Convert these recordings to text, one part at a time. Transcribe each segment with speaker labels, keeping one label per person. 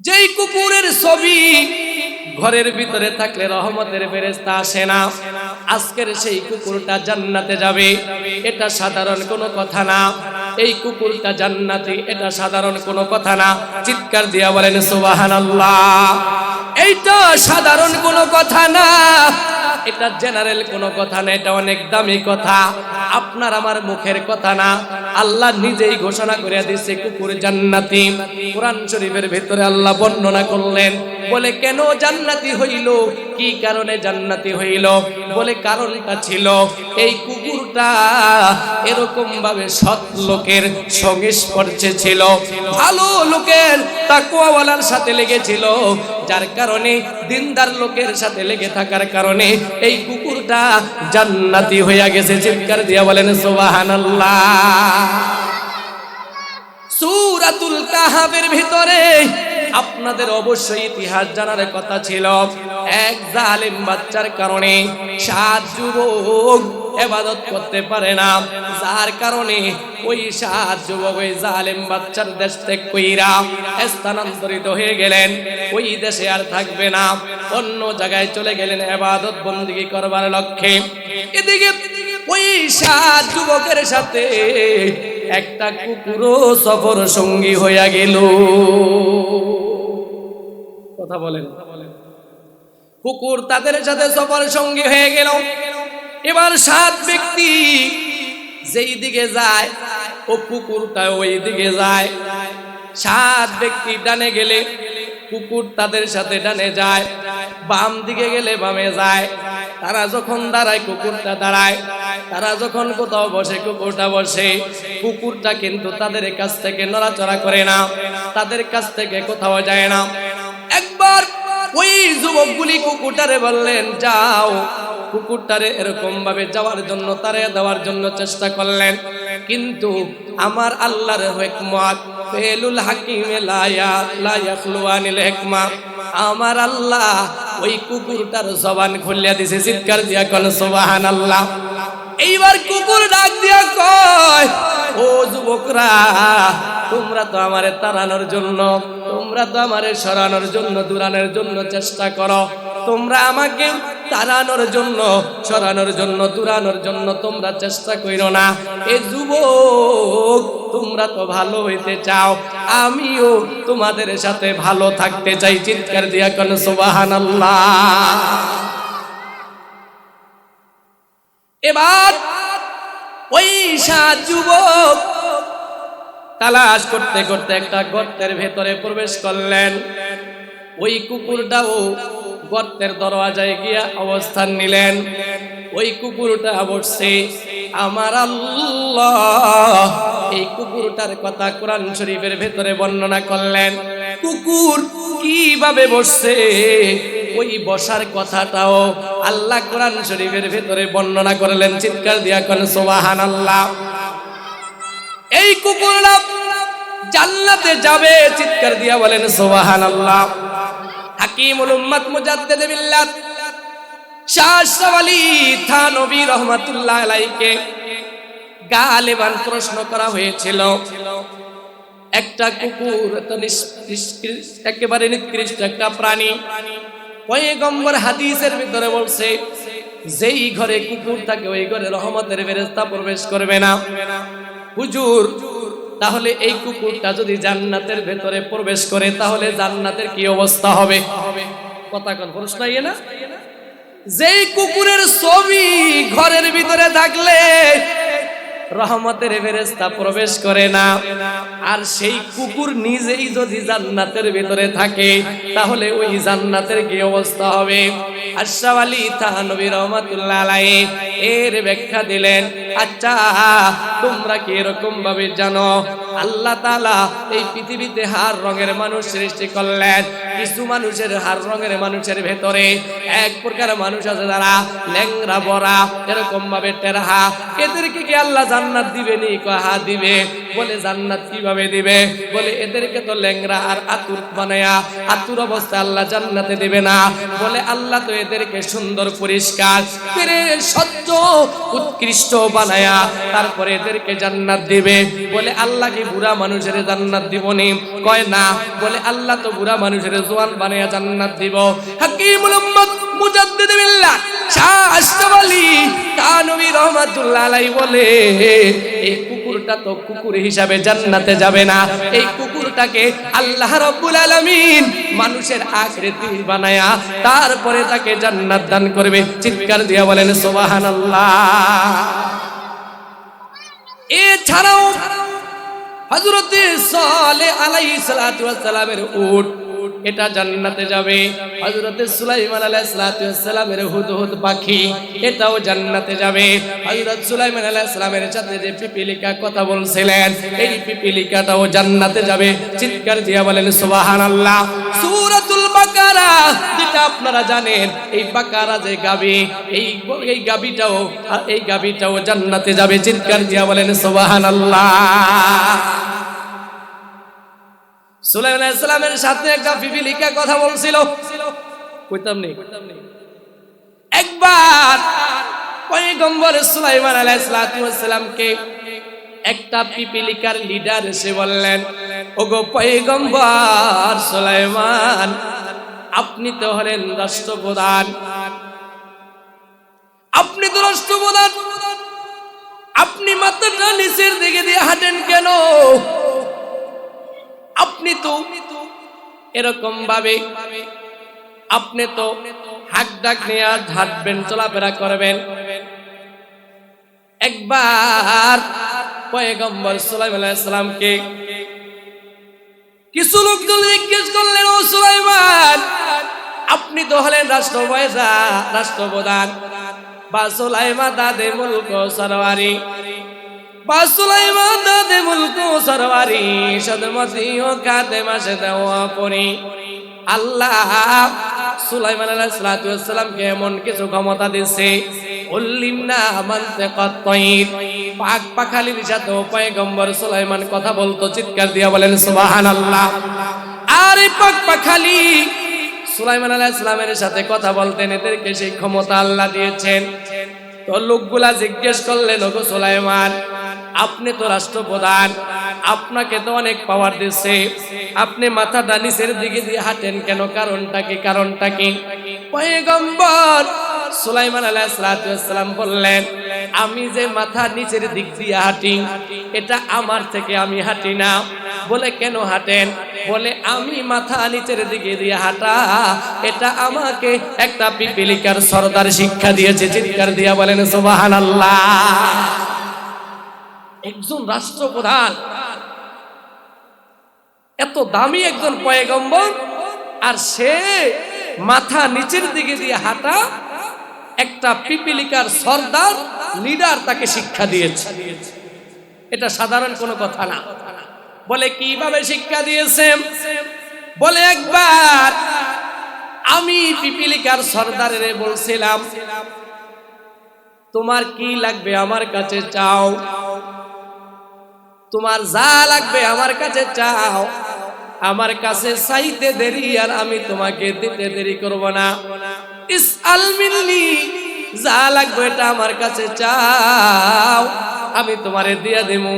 Speaker 1: যেই কুকুরের ছবি ঘরের ভিতরে থাকলে রহমতের ফেরেশতা আসে না, আজকের সেই কুকুরটা জান্নাতে যাবে, এটা সাধারণ কোনো কথা না। এই কুকুরটা জান্নাতি, এটা সাধারণ কোনো কথা না। চিৎকার দিয়া বলেন সুবহানাল্লাহ। এইটা সাধারণ কোনো কথা না, এটা জেনারেল কোনো কথা না, এটা অনেক দামি কথা। আপনার আমার মুখের কথা না, আল্লাহ নিজেই ঘোষণা করে দিয়েছে কুকুর জান্নাতি। কোরআন শরীফের ভিতরে আল্লাহ বর্ণনা করলেন, বলে কেন জান্নাতি হইল, কি কারণে জান্নাতি হইল? বলে কারণটা ছিল এই কুকুরটা এরকম ভাবে সৎ লোকের সংস্পর্শে ছিল, ভালো লোকের তাকওয়াওয়ালার সাথে লেগেছিল, যার কারণে দিনদার লোকের সাথে লেগে থাকার কারণে এই কুকুরটা জান্নাতি হইয়া গেছে। চিৎকার দিয়া বলেন সুবহানাল্লাহ। সূরাতুল কাহাফের ভিতরে আপনাদের অবশ্যই ইতিহাস জানার কথা ছিল। এক জালেম বাচ্চার কারণে 7 যুবক ইবাদত করতে পারে না, যার কারণে ওই 7 যুবক ওই জালেম বাচ্চার দেশ থেকে কইরা স্থানান্তরিত হয়ে গেলেন। ওই দেশে আর থাকবে না, অন্য জায়গায় চলে গেলেন ইবাদত বندگی করবার লক্ষ্যে। এদিকে ওই 7 যুবকের সাথে একটা কুকুরও সফর সঙ্গী হইয়া গেল। কথা বলেন, কুকুর তাদের সাথে সফর সঙ্গী হয়ে গেল। এবার 7 ব্যক্তি যেই দিকে যায় ও কুকুরটা ওই দিকে যায়। 7 ব্যক্তি ডানে গেলে কুকুর তাদের সাথে ডানে যায়, বাম দিকে গেলে বামে যায়। তারা যখন দাঁড়ায় কুকুরটা দাঁড়ায়, তারা যখন কোথাও বসে কুকুরটা বসে। কুকুরটা কিন্তু তাদের কাছ থেকে নড়াচড়া করে না, তাদের কাছ থেকে কোথাও যায় না। একবার ওই যুবকগুলি কুকুরটারে বললেন, যাও। কুকুরটারে এরকম ভাবে যাওয়ার জন্য তারে দেওয়ার জন্য চেষ্টা করলেন, কিন্তু আমার আল্লাহর হিকমত, ফেলুল হাকিমে লা ইয়াখলু আনিল হিকমা, আমার আল্লাহ ওই কুকুরটার জবান খুলিয়া দিয়েছে। চিৎকার দিয়া কোন সুবহানাল্লাহ। এইবার কুকুর ডাক দিয়া কয়, ও যুবকরা, তোমরা তো আমারে তাড়ানোর জন্য, তোমরা তো আমারে সরানোর জন্য, দূরানোর জন্য চেষ্টা করো। তোমরা আমাকে তাড়ানোর জন্য, সরানোর জন্য, দূরানোর জন্য তোমরা চেষ্টা করো না। এ যুবক, তোমরা তো ভালো হইতে চাও, আমিও তোমাদের সাথে ভালো থাকতে চাই। চিৎকার দিয়া কোন সুবহানাল্লাহ। এবার ওই 7 যুবক তালাশ করতে করতে একটা গর্তের ভেতরে প্রবেশ করলেন। ওই কুকুরটাও গর্তের দরওয়াজায় গিয়া অবস্থান নিলেন। ওই কুকুরটা বসছে। আমার আল্লাহ এই কুকুরটার কথা কোরআন শরীফের ভেতরে বর্ণনা করলেন। কুকুর কিভাবে বসছে, ওই বসার কথাটাও আল্লাহ কোরআন শরীফের ভেতরে বর্ণনা করলেন। চিৎকার দিয়া কোন সুবহানাল্লাহ। এই কুকুরটা জান্নাতে যাবে। চিৎকার দিয়া বলেন সুবহানাল্লাহ। হাকিমুল উম্মাত মুজাদ্দিদ মিল্লাত শাহ আশরাফ আলী থানভী রাহমাতুল্লাহ আলাইহিকে গালিবান প্রশ্ন করা হয়েছিল, একটা কুকুর তো একেবারে নিকৃষ্ট একটা প্রাণী। পয়গম্বর হাদিসের ভিতরে বলছে, যেই ঘরে কুকুর থাকে ওই ঘরে রহমতের ফেরেশতা প্রবেশ করবে না। হুজুর, তাহলে এই কুকুরটা যদি জান্নাতের ভেতরে প্রবেশ করে তাহলে জান্নাতের কি অবস্থা হবে? কথা কোন প্রশ্ন আইয়ে না? যেই কুকুরের ছবি ঘরের ভিতরে থাকলে রহমতের ফেরেশতা প্রবেশ করে না, আর সেই কুকুর নিজেই যদি জান্নাতের ভিতরে থাকে তাহলে ওই জান্নাতের কি অবস্থা হবে? আশরাফ আলী থানভী রাহমাতুল্লাহ আলাইহি এর ব্যাখ্যা দিলেন। আচ্ছা, তোমরা কি এরকম ভাবে জানো আল্লাহ তাআলা এই পৃথিবীতে হার রঙের মানুষ সৃষ্টি করলেন? কিছু মানুষের হার রঙের মানুষের ভেতরে এক প্রকার মানুষ আছে যারা ল্যাংড়া বড়া এরকম ভাবে টেরাহা, এদেরকে কি আল্লাহ জান্নাত দিবে নি? কহা দিবে। বলে জান্নাত কিভাবে দিবে? বলে এদেরকে তো ল্যাংড়া আর আতুর বানায়া আতুর অবস্থায় আল্লাহ জান্নাতে দিবে না। বলে আল্লাহ তো এদেরকে সুন্দর পরিষ্কার করে স্বচ্ছ উৎকৃষ্ট বানায়া তারপরে এদেরকে জান্নাত দিবে। বলে আল্লাহ কি বুড়া মানুষের জান্নাত দিবনি? কয় না। বলে আল্লাহ তো বুড়া মানুষের জওয়ান বানায়া জান্নাত দিব। হাকিমুল উম্মত মুজাদ্দিদ বিল্লাহ শাহ আশরাফ আলী থানভী রাহমাতুল্লাহ আলাইহি বলে এই কুকুরটা তো কুকুর হিসাবে জান্নাতে যাবে না। এই কুকুরটাকে আল্লাহ রাব্বুল আলামিন মানুষের আকৃতি বানায়া তারপরে তাকে জান্নাত দান করবে। চিৎকার দিয়া বলেন সুবহানাল্লাহ। এছাড়াও হযরতে সালেহ আলাইহিস সালাতু ওয়াস সালামের উট এটা জান্নাতে যাবে। হযরতে সুলাইমান আলাইহিস সালাতু ওয়াস সালামের হুদহুদ পাখি এটাও জান্নাতে যাবে। হযরত সুলাইমান আলাইহিস সালামের সাথে যে পিপীলিকা কথা বলছিলেন এই পিপীলিকাটাও জান্নাতে যাবে। চিৎকার দিয়া বলেন সুবহানাল্লাহ। সূরাতুল বাকারা যেটা আপনারা জানেন, এই বাকারা যে গাবি এই গাবিটাও জান্নাতে যাবে। চিৎকার দিয়া বলেন সুবহানাল্লাহ। সুলাইমান আলাইহিস সালামের সাথে একটা পিপীলিকা কথা বলছিল, কইতাম নেই। একবার পয়গম্বর সুলাইমান আলাইহিস সালামকে একটা পিপীলিকার লিডার এসে বললেন, ওগো পয়গম্বর সুলাইমান, আপনি তো হলেন রাষ্ট্রপ্রধান, আপনি তো রাষ্ট্রপ্রধান, আপনি মাথাটা নিচের দিকে দিয়ে হাঁটেন কেন? আপনি তো এরকম ভাবে আপনি তো হাক ডাক নিয়ে আর হাঁটবেন, চলাফেরা করবেন। একবার পয়গম্বর সুলাইমান আলাইহিস সালামকে কিছু লোকজন জিজ্ঞেস করলেন, ও সুলাইমান, আপনি তো হলেন রাষ্ট্রপ্রধান, বা সুলাইমান দাদে মুলক সরওয়ারি, বা সুলাইমান দাদে মুলক সরওয়ারি, সদমতি ও খাতেমা সেদাওয়া পরি। আল্লাহ সুলাইমান আলাইহিস সালামকে এমন কিছু ক্ষমতা দিয়েছে, উল্লিমনা মানতিকাত তাইর, পাক পাখালির সাথে পয়গম্বর সুলাইমান কথা বলতো। চিৎকার দিয়া বলেন সুবহানাল্লাহ। আর এই পাক পাখালি সুলাইমান আলাইহিস সালামের সাথে কথা বলতেন, এদেরকে সেই ক্ষমতা আল্লাহ দিয়েছেন। তো লোকগুলা জিজ্ঞেস করলেন, ওগো সুলাইমান, আপনি তো রাষ্ট্রপ্রধান, আপনাকে তো অনেক পাওয়ার দিচ্ছে, আপনি মাথাটা নিচের দিকে দিয়ে হাঁটেন কেন? কারণটা কি? পয়গম্বর সুলাইমান আলাইহিস সালাম বললেন, আমি যে মাথা নিচের দিক দিয়ে হাঁটি এটা আমার থেকে আমি হাঁটি না। বলে কেন হাঁটেন? বলে আমি মাথা নিচের দিকে দিয়ে হাঁটা এটা আমাকে একটা পিপীলিকার সর্দার শিক্ষা দিয়েছে। চিৎকার দিয়া বলেন সুবহানাল্লাহ। একজন রাষ্ট্রপ্রধান, এত দামি একজন পয়গম্বর, আর সে মাথা নিচের দিকে দিয়ে হাঁটা একটা পিপীলিকার সর্দার লিডার তাকে শিক্ষা দিয়েছে। এটা সাধারণ কোনো কথা না। বলে কিভাবে শিক্ষা দিয়েছে? বলে একবার আমি পিপীলিকার সর্দারের বলছিলাম, তোমার কি লাগবে আমার কাছে চাও, তোমার যা লাগবে আমার কাছে চাও, আমার কাছে চাইতে দেরি আর আমি তোমাকে দিতে দেরি করব না। ইসআল মিন্নি, যা লাগবে এটা আমার কাছে চাও, আমি তোমারে দিয়া দেবো।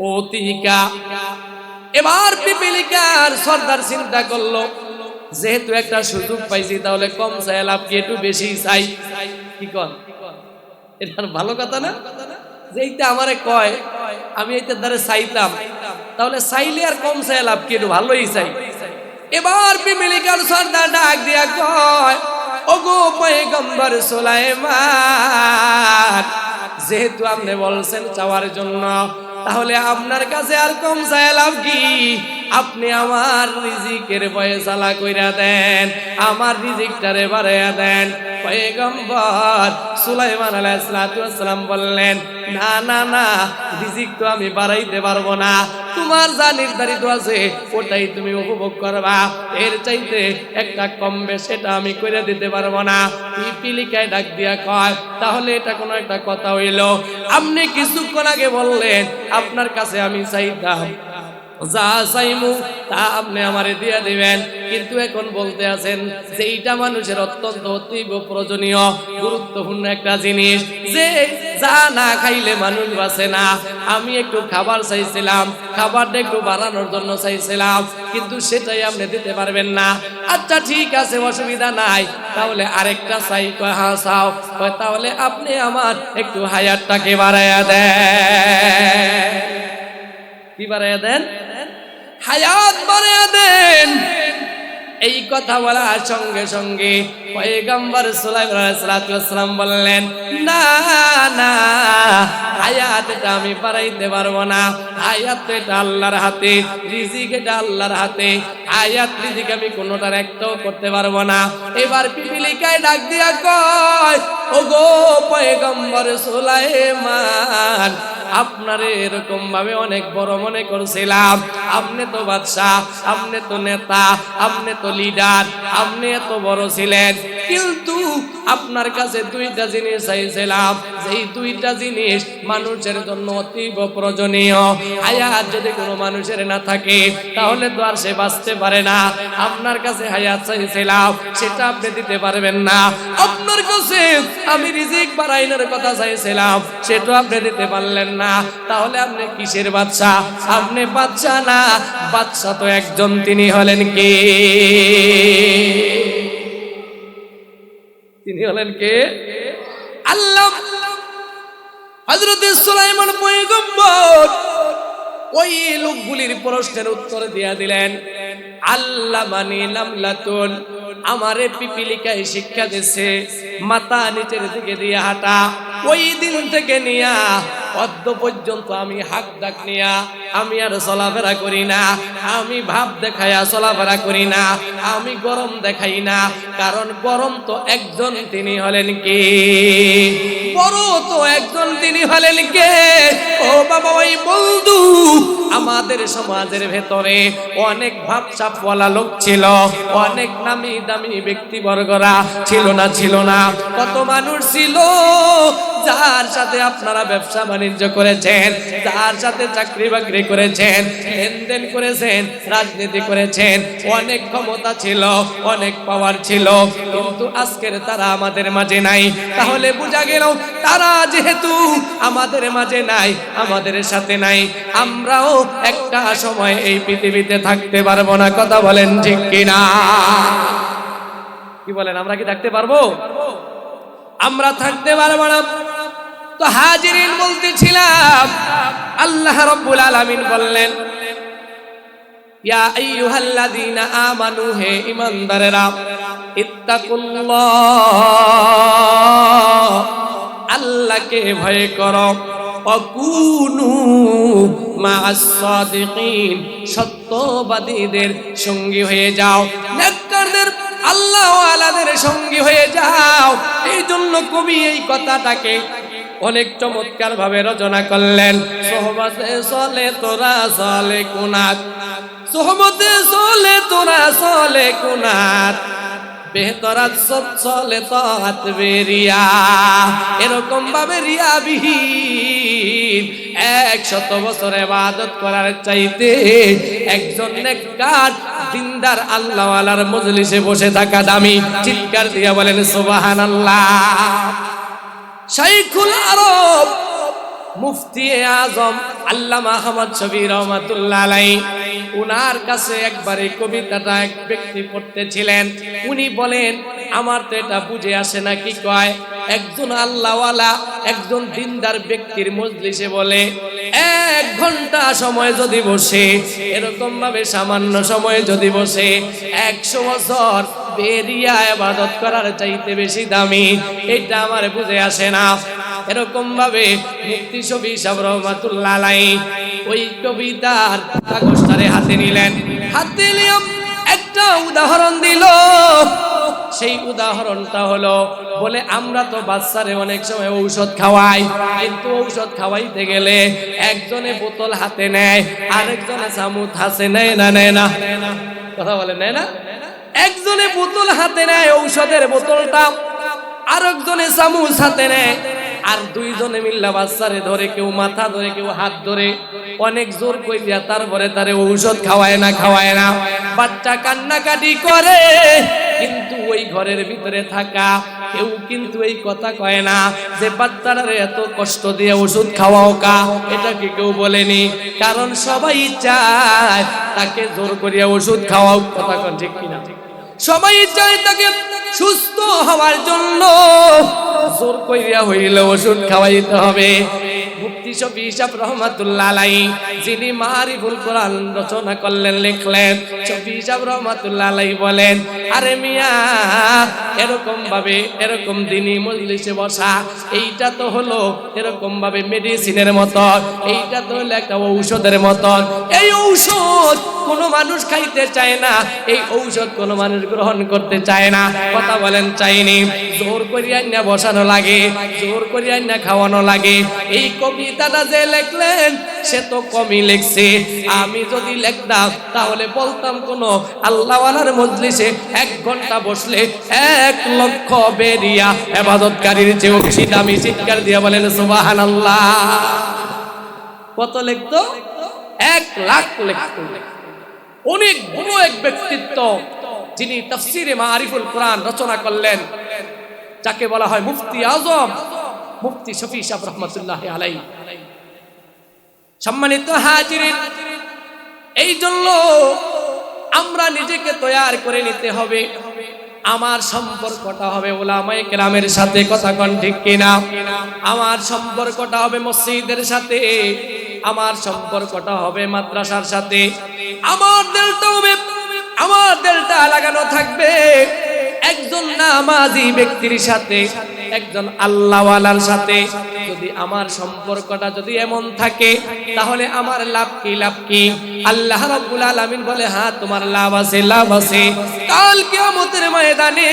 Speaker 1: ওতিকা। এবার পিপীলিকার সর্দার চিন্তা করলো, যেহেতু একটা সুযোগ পাইছি তাহলে কম চাই লাভ কি, একটু বেশি চাই। কি কন? এটা ভালো কথা না? যেইটা আমারে কয় আমি এইটার দ্বারা চাইতাম, তাহলে চাইলে আর কম চাই লাভ কি, একটু ভালোই চাই। এবার পিপীলিকার সর্দার ডাক দিয়া কয়, ওগো পয়গম্বর সুলাইমান, যেহেতু আপনি বলছেন চাওয়ার জন্য, তাহলে আপনার কাছে আর কম চাই লাভ কি? আপনি আমার রিজিকের ফয়সালা কইরা দেন, আমার রিজিকটারে বাড়াইয়া দেন। পয়গম্বর সুলাইমান আলাইহিস সালাম বললেন, না না না, রিজিক তো আমি বাড়াইতে পারবো না, তোমার যা নির্ধারিত আছে ওটাই তুমি উপভোগ করবা, এর চাইতে একটা কমবে সেটা আমি করে দিতে পারবো না। পিপিলিকায় ডাক দিয়া কয়, তাহলে এটা কোনো একটা কথা হইল? আপনি কিছুক্ষণ আগে বললেন আপনার কাছে আমি চাইতাম, যা চাইমু তা আপনি আমারে দিয়ে দিবেন, কিন্তু এখন বলতে আছেন যে এইটা মানুষের অত্যন্ত অতীব প্রয়োজনীয় গুরুত্বপূর্ণ একটা জিনিস, যে যা না খাইলে মানুষ বাঁচে না। আমি একটু খাবার চাইছিলাম, খাবারটা একটু বাড়ানোর জন্য চাইছিলাম, কিন্তু সেটাই আপনি দিতে পারবেন না। আচ্ছা ঠিক আছে, অসুবিধা নাই, তাহলে আরেকটা চাই। কয় হ্যাঁ চাও। কয় তাহলে আপনি আমার একটু হায়াতটাকে বাড়াইয়া দেন। কি বাড়াইয়া দেন? হায়াত বাড়াইয়া দেন। এই কথা বলার সঙ্গে সঙ্গে পয়গম্বর সুলাইমান আলাইহিস সালাম বললেন, না না, হায়াত এটা আমি বাড়াইতে পারবো না। হায়াত তো এটা আল্লাহর হাতে, রিজিক এটা আল্লাহর হাতে। হায়াত রিজিক আমি কোনোটার একটাও করতে পারবো না। এবার পিপিলিকায় ডাক দিয়া কয়, ওগো পয়গম্বর সুলাইমান, আপনারে এরকম ভাবে অনেক বড় মনে করছিলাম। আপনি তো বাদশাহ, আপনি তো নেতা, আপনি তো লিডার, আপনি এত বড় ছিলেন, কিন্তু আপনার কাছে দুইটা জিনিস চাইছিলাম, যেই দুইটা জিনিস মানুষের জন্য অতীব প্রয়োজনীয়। হায়াত যদি কোনো মানুষের না থাকে তাহলে তো আর সে বাঁচতে পারে না। আপনার কাছে হায়াত চাইছিলাম, সেটা আপনি দিতে পারবেন না। আপনার কাছে আমি রিজিক বাড়াইনোর কথা চাইছিলাম, সেটা আপনি দিতে পারলেন না। তাহলে আপনি কিসের বাদশা? আপনি বাদশা না, বাদশা তো একজন, তিনি হলেন কে? তিনি হলেন কে? আল্লাহ। হযরত সুলাইমান পয়গম্বর ওই লোকগুলির প্রশ্নের উত্তর দিয়া দিলেন, আল্লামানি নামলাতুন, আমারে পিপিলিকায় শিক্ষা দিয়েছে মাথা নিচের দিকে দিয়ে হাঁটা। ওই দিন থেকে নিয়া অদ্য পর্যন্ত আমি হাক ডাক নিয়া আমি আর চলাফেরা করি না, আমি ভাব দেখাইয়া চলাফেরা করি না, আমি গরম দেখাই না। কারণ গরম তো একজন, তিনি হলেন কে? বড় তো একজন, তিনি হলেন কে? ও বাবা, ওই বন্ধু, আমাদের সমাজের ভেতরে অনেক ভাবসাবওয়ালা লোক ছিল, অনেক নামি দামি ব্যক্তিবর্গরা ছিল না? ছিল না? কত মানুষ ছিল যার সাথে আপনারা ব্যবসা বাণিজ্য করেছেন, যার সাথে চাকরি বাকরি করেছেন, লেনদেন করেছেন, রাজনীতি করেছেন, অনেক ক্ষমতা ছিল, অনেক পাওয়ার ছিল, কিন্তু আজকের তারা আমাদের মাঝে নাই। তাহলে বোঝা গেল তারা যেহেতু আমাদের মাঝে নাই, আমাদের সাথে নাই, আমরাও একটা সময় এই পৃথিবীতে থাকতে পারবো না। কথা বলেন ঠিক কিনা? কি বলেন, আমরা কি থাকতে পারবো? আমরা থাকতে পারবো না। তো হাজিরিন বলতেছিলাম, আল্লাহ রাব্বুল আলামিন বললেন, ইয়া আইয়ুহাল্লাযীনা আমানু, হে ঈমানদারেরা, ইত্তাকুল্লাহ, আল্লাহকে ভয় করো, ওয়াকুনু মা'আস সাদিকিন, সত্যবাদীদের সঙ্গী হয়ে যাও, নেককারদের আল্লাহ ওয়ালাদের সঙ্গী হয়ে যাও। এই জন্য কবি এই কথাটাকে অনেক চমৎকার ভাবে রচনা করলেন। সোহবতে চলে তোরা চলে কুনাত, সোহবতে চলে তোরা চলে কুনাত, বেহতরাত সব চলে তহাত বেরিয়া। এরকম ভাবে রিয়া বিহীন 100 বছর ইবাদত করার চাইতে একজন নেককার দিনদার আল্লাহওয়ালার মজলিসে বসে থাকা দামি। চিৎকার দিয়া বলেন সুবহানাল্লাহ। শাইখুল আরব মুফতি আজম আল্লামা আহমদ শফী রহমাতুল্লাহ আলাইহি, উনার কাছে একবার এই কবিতাটা এক ব্যক্তি পড়তেছিলেন। উনি বলেন, আমার তো এটা বুঝে আসে না, কি কয়? একজন আল্লাহওয়ালা, একজন দিনদার ব্যক্তির মজলিসে বলে 1 ঘন্টা সময় যদি বসে, এরকম ভাবে সামান্য সময় যদি বসে, 100 বছর বেরিয়া ইবাদত করার চাইতে বেশি দামি। এটা আমার বুঝে আসে না। এরকম ভাবে মুফতি শফী সাহেব রহমাতুল্লাহ আলাইহি ওই কবিতার কাগজটারে হাতে নিলেন, হাতে নিয়ে একটা উদাহরণ দিল। সেই উদাহরণটা হলো বলে আমরা তো বাচ্চারে অনেক সময় ঔষধ খাওয়াই, কিন্তু ঔষধ খাওয়াইতে গেলে একজনে বোতল হাতে নেয়, আরেকজনে চামচ হাতে নেয় না, নেয় না? কথা বলে নেয় না? একজনে বোতল হাতে নেয় ঔষধের বোতলটা, আরেকজনে চামচ হাতে নেয়, আর দুইজনে মিল্লা বাচ্চারে ধরে, কেউ মাথা ধরে কেউ হাত ধরে, অনেক জোর কইরা তারপরে তারে ঔষধ খাওয়ায় না, খাওয়ায় না। বাচ্চা কান্নাকাটি করে, কিন্তু ওই ঘরের ভিতরে থাকা কেউ কিন্তু এই কথা কয় না যে বাচ্চাটারে এত কষ্ট দিয়ে ওষুধ খাওয়াও কা, এটা কি কেউ বলেনি? কারণ সবাই চায় তাকে জোর করিয়া ওষুধ খাওয়াও। কথা কোন ঠিক কিনা? সবাই চায় তাকে সুস্থ হওয়ার জন্য জোর কইরা হইলে ওষুধ খাওয়াইতে হবে। মুফতি শফি সাহেব রহমাতুল্লাহ আলাইহি, যিনি মারিফুল কোরআন রচনা করলেন, লিখলেন, শফি সাহেব রহমাতুল্লাহ আলাইহি বলেন, আরে মিয়া, এরকম ভাবে এরকম দিনী মজলিসে বসা, এইটা তো হলো এরকম ভাবে মেডিসিনের মতো, এইটা তো হলো একটা ঔষধের মতো। এই ঔষধ কোনো মানুষ খাইতে চায় না, এই ঔষধ কোনো মানুষ গ্রহণ করতে চায় না। কথা বলেন, চাইনি? জোর করিয়া না বসানো লাগে, জোর করিয়া না খাওয়ানো লাগে। এই কবিতাটা যে লিখলেন সে তো কমই লিখছে। আমি যদি লিখতাম তাহলে বলতাম কোন আল্লাহওয়ালার মজলিসে 1 ঘন্টা বসলে 1 লক্ষ বেরিয়া ইবাদতকারীর চেয়ে বেশি দামি। চিৎকার দিয়ে বলেন সুবহানাল্লাহ। কত লিখতো? 1 লাখ লিখতো। অনেক বড় এক ব্যক্তিত্ব, যিনি তাফসীরে মারিফুল কোরআন রচনা করলেন, যাকে বলা হয় মুফতি আজম, মুফতি শফি সাহেব রহমাতুল্লাহ আলাইহি। সম্মানিত হাজিরিন, এই জন্য আমরা নিজেকে তৈয়ার করে নিতে হবে। আমার সম্পর্কটা হবে উলামায়ে কেরামের সাথে। কথা কোন ঠিক কিনা? আমার সম্পর্কটা হবে মসজিদের সাথে, আমার সম্পর্কটা হবে মাদ্রাসার সাথে, আমার দিলটা লাগানো থাকবে একজন নামাজি ব্যক্তির সাথে, একজন আল্লাহওয়ালার সাথে। যদি আমার সম্পর্কটা যদি এমন থাকে, তাহলে আমার লাভ কি? লাভ কি? আল্লাহ রাব্বুল আলামিন বলে, হ্যাঁ তোমার লাভ আছে, লাভ আছে। কাল কিয়ামতের ময়দানে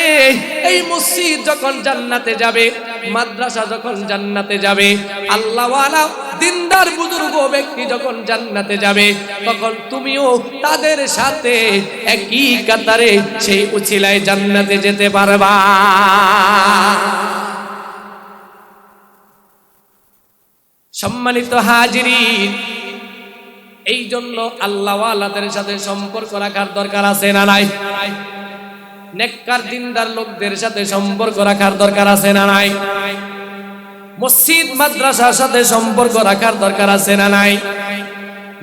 Speaker 1: এই মসজিদ যখন জান্নাতে যাবে, মাদ্রাসা যখন জান্নাতে যাবে, আল্লাহওয়ালা দিনদার বুজুর্গ ব্যক্তি যখন জান্নাতে যাবে, তখন তুমিও তাদের সাথে একই কাতারে সেই উছিলায় জান্নাতে যেতে পারবা। সম্মানিত হাজিরিন, এই জন্য আল্লাহওয়ালাদের সাথে সম্পর্ক রাখার দরকার আছে না নাই? নেককার দিনদার লোকদের সাথে সম্পর্ক রাখার দরকার আছে না নাই? মসজিদ মাদ্রাসার সাথে সম্পর্ক রাখার দরকার আছে না নাই?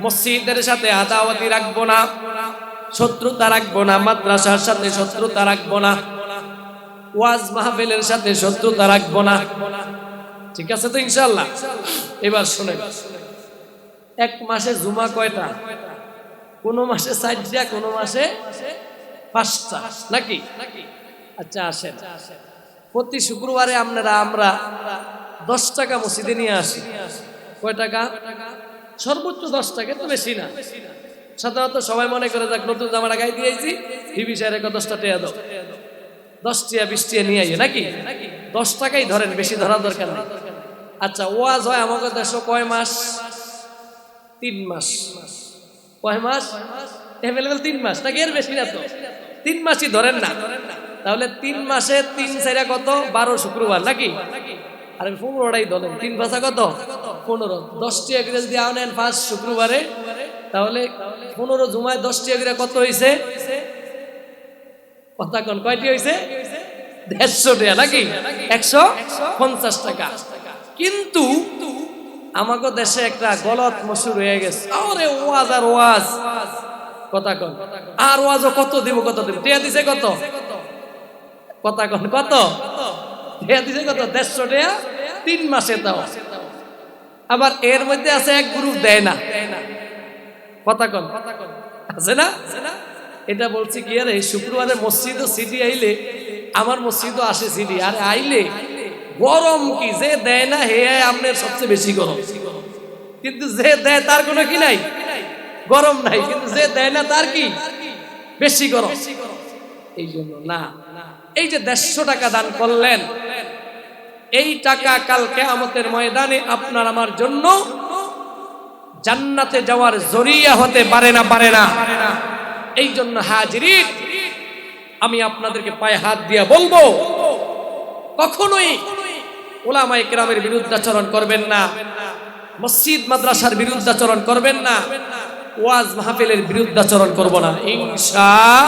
Speaker 1: মসজিদের সাথে আদাওয়াতি রাখবো না, শত্রুতা রাখবো না, মাদ্রাসার সাথে শত্রুতা রাখবো না, ওয়াজ মাহফিলের সাথে শত্রুতা রাখবো না। ঠিক আছে তো ইনশাআল্লাহ? এবার শুনেন, 1 মাসে জুমা কয়টা? কোন মাসে 4টা, কোন মাসে 5টা, নাকি? আচ্ছা আসেন, প্রতি শুক্রবারে আমরা 10 টাকা মসজিদে নিয়ে আসি। কয় টাকা? সর্বোচ্চ 10 টাকা, তো বেশি না। সাধারণত সবাই মনে করে যাক নতুন জামাটা গায়ে দিয়েছি, বিবি সাহেব 10টা টাকা দাও, 10 টাকা 20 টাকা নিয়ে আইয়ে, নাকি? 10 টাকাই ধরেন, বেশি ধরার দরকার নেই। আচ্ছা, ওয়াজ হয় আমাদের দেশে কয় মাস? 3 মাস। কয় মাস? এভেলেবেল 3 মাস, নাকি? এর বেশি না তো? 3 মাসই ধরেন না। তাহলে 3 মাসে 3 4 কত? 12 শুক্রবার, নাকি? আর 15টাই ধরেন, 3 5 কত? 15। 10 টাকা করে যদি আনেন 5 শুক্রবারে, তাহলে 15 জুমায় 10 টাকা করে কত হয়েছে? কথা কোন, কয়টি হয়েছে? 150 টাকা, নাকি? 150 টাকা। কিন্তু আমাকে দেশে একটা গলত মশুর হয়ে গেছে, আরে ওয়াজ আর ওয়াজ। কথা কোন, আর ওয়াজও কত দিব, কত দিব? টিয়া দিছে কত? কথা কোন, কত টিয়া দিছে? কত? 150 টাকা 3 মাসে দাও। আবার এর মধ্যে আছে এক গ্রুপ দেয় না। কথা কোন, আছে না? এটা বলছি কি, আরে শুক্রবারে মসজিদও সিডি আইলে, আমার মসজিদও আসে সিডি, আর আইলে গরম কি, যে দেয় না হে আপনার সবচেয়ে বেশি গরম। কিন্তু যে দেয় তার কোনো কি নাই, গরম নাই। কিন্তু যে দেয় না তার কি বেশি গরম। এই জন্য না। এই যে 150 টাকা দান করলেন, এই টাকা কাল কিয়ামতের ময়দানে আপনার আমার জন্য জান্নাতে যাওয়ার জরিয়া হতে পারে না, পারে না। এই জন্য হাজিরিন, আমি আপনাদেরকে পায়ে হাত দিয়ে বলবো, কখনোই উলামায়ে কেরামের বিরুদ্ধাচরণ করবেন না, মসজিদ মাদ্রাসার বিরুদ্ধাচরণ করবেন না, ওয়াজ মাহফিলের বিরুদ্ধাচরণ করব না ইনশাআল্লাহ।